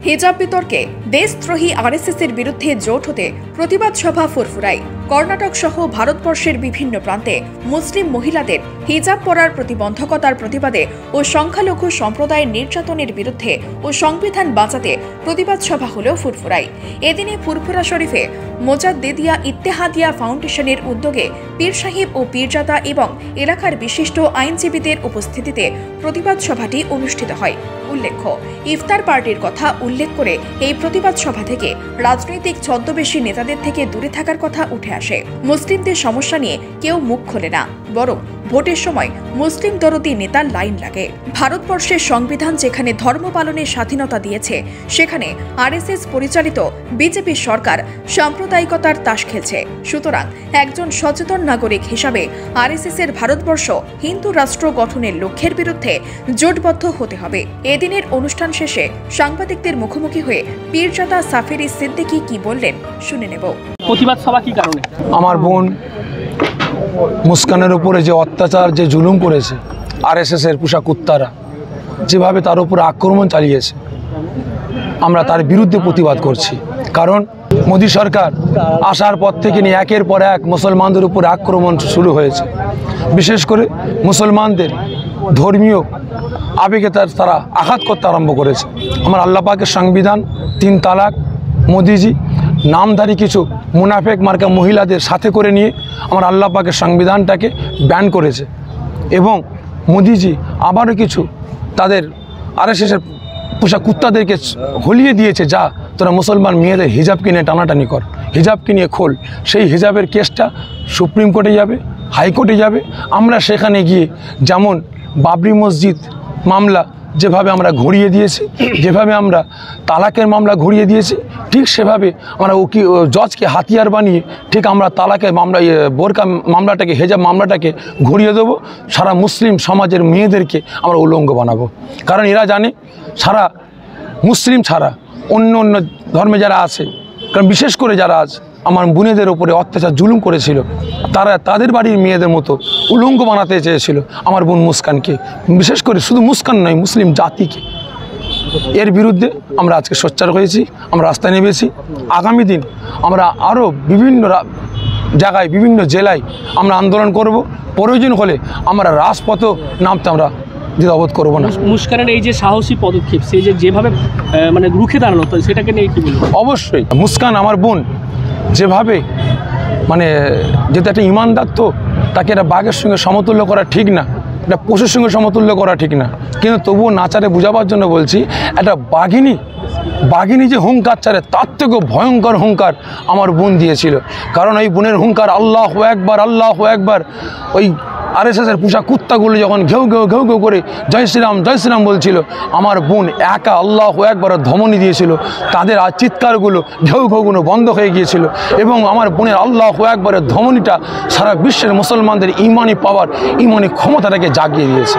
হিজাব বিতর্কে দেশদ্রোহী আরএসএসের বিরুদ্ধে জোট হতে প্রতিবাদ সভা ফুরফুরায়। কর্ণাটক সহ ভারতবর্ষের বিভিন্ন প্রান্তে মুসলিম মহিলাদের হিজাব পরার প্রতিবন্ধকতার প্রতিবাদে ও সংখ্যালঘু সম্প্রদায়ের নির্যাতনের বিরুদ্ধে ও সংবিধান বাঁচাতে প্রতিবাদ সভা হল ফুরফুরায়। এদিনে ফুরফুরা শরীফে মোজাদ্দেদিয়া ইত্তেহাদিয়া ফাউন্ডেশনের উদ্যোগে পীর সাহিব ও পীরজাদা এবং এলাকার বিশিষ্ট আইনজীবীদের উপস্থিতিতে প্রতিবাদ সভাটি অনুষ্ঠিত হয়। উল্লেখ্য, ইফতার পার্টির কথা উল্লেখ করে এই প্রতিবাদ সভা থেকে রাজনৈতিক ছদ্মবেশী নেতাদের থেকে দূরে থাকার কথা উঠে আসে। মুসলিমদের সমস্যা নিয়ে কেউ মুখ খোলে না, বরং ভোটের সময় মুসলিম দরদি নেতার লাইন লাগে। ভারতবর্ষের সংবিধান যেখানে ধর্ম পালনের স্বাধীনতা দিয়েছে, সেখানে আরএসএস পরিচালিত বিজেপি সরকার সাম্প্রদায়িকতার তাস খেলছে। সুতরাং একজন সচেতন নাগরিক হিসাবে আরএসএস এর ভারতবর্ষ হিন্দু রাষ্ট্র গঠনের লক্ষ্যের বিরুদ্ধে জোটবদ্ধ হতে হবে। এদিনের অনুষ্ঠান শেষে সাংবাদিকদের মুখোমুখি হয়ে পীরজাদা সাফেরি সিদ্দিকী কি বললেন শুনে নেব। প্রতিবাদ সভা কি কারণে? আমার বোন মুস্কানের উপরে যে অত্যাচার, যে জুলুম করেছে আরএসএস এর পোষা কুত্তারা, যেভাবে তার উপরে আক্রমণ চালিয়েছে, আমরা তার বিরুদ্ধে প্রতিবাদ করছি। কারণ মোদী সরকার আসার পর থেকে নিয়ে একের পর এক মুসলমানদের উপরে আক্রমণ শুরু হয়েছে। বিশেষ করে মুসলমানদের ধর্মীয় আবেগে তারা আঘাত করতে আরম্ভ করেছে। আমার আল্লাহ পাকের সংবিধান, 3 তালাক, মোদিজি নামধারী কিছু মুনাফেক মার্কা মহিলাদের সাথে করে নিয়ে আমার আল্লাহ পাকের সংবিধানটাকে ব্যান করেছে। এবং মোদিজি আবারও কিছু তাদের আরএসএসের পোষা কুত্তাদেরকে হলিয়ে দিয়েছে, যা তোরা মুসলমান মেয়েদের হিজাবকে নিয়ে টানাটানি কর, হিজাবকে নিয়ে খোল। সেই হিজাবের কেসটা সুপ্রিম কোর্টে যাবে, হাইকোর্টে যাবে। আমরা সেখানে গিয়ে যেমন বাবরি মসজিদ মামলা যেভাবে আমরা ঘুরিয়ে দিয়েছি, যেভাবে আমরা তালাকের মামলা ঘুরিয়ে দিয়েছি, ঠিক সেভাবে আমরা জজকে হাতিয়ার বানিয়ে ঠিক আমরা তালাকের মামলা, বোরকা মামলাটাকে, হেজাব মামলাটাকে ঘুরিয়ে দেবো। সারা মুসলিম সমাজের মেয়েদেরকে আমরা উলঙ্গ বানাবো। কারণ এরা জানে সারা মুসলিম ছাড়া অন্য ধর্মে যারা আছে, কারণ বিশেষ করে যারা আজ আমার বোনেদের ওপরে অত্যাচার জুলুম করেছিল, তারা তাদের বাড়ির মেয়েদের মতো উলঙ্গ বানাতে চেয়েছিল আমার বোন মুস্কানকে। বিশেষ করে শুধু মুস্কান নয়, মুসলিম জাতিকে। এর বিরুদ্ধে আমরা আজকে সোচ্চার হয়েছি, আমরা রাস্তায় নেমেছি। আগামী দিন আমরা আরও বিভিন্ন জায়গায়, বিভিন্ন জেলায় আমরা আন্দোলন করব। প্রয়োজন হলে আমরা রাজপথেও নামতে আমরা দ্বিধাবোধ করবো না। মুস্কানের এই যে সাহসী পদক্ষেপ, সে যেভাবে মানে রুখে দাঁড়ানো, সেটাকে নিয়ে কি বলবো? অবশ্যই মুস্কান আমার বোন যেভাবে যেটা একটা ইমানদার, তো তাকে একটা বাঘের সঙ্গে সমতুল্য করা ঠিক না, একটা পশুর সঙ্গে সমতুল্য করা ঠিক না। কিন্তু তবুও নাচারে বোঝাবার জন্য বলছি, একটা বাঘিনী যে হুঙ্কার ছাড়ে, তার থেকেও ভয়ঙ্কর হুঙ্কার আমার বোন দিয়েছিল। কারণ ওই বোনের হুঙ্কার আল্লাহু আকবার, আল্লাহু আকবার। ওই আরএসএসের পোষা কুত্তাগুলো যখন ঘেউ ঘেউ ঘেউ ঘেউ করে জয় শ্রীরাম বলছিল, আমার বোন একা আল্লাহু আকবারের ধমনী দিয়েছিল। তাদের চিৎকারগুলো, ঘেউ ঘেউগুলো বন্ধ হয়ে গিয়েছিল। এবং আমার বোনের আল্লাহু আকবারের ধমনীটা সারা বিশ্বের মুসলমানদের ইমানি পাওয়ার, ইমানি ক্ষমতাটাকে জাগিয়ে দিয়েছে।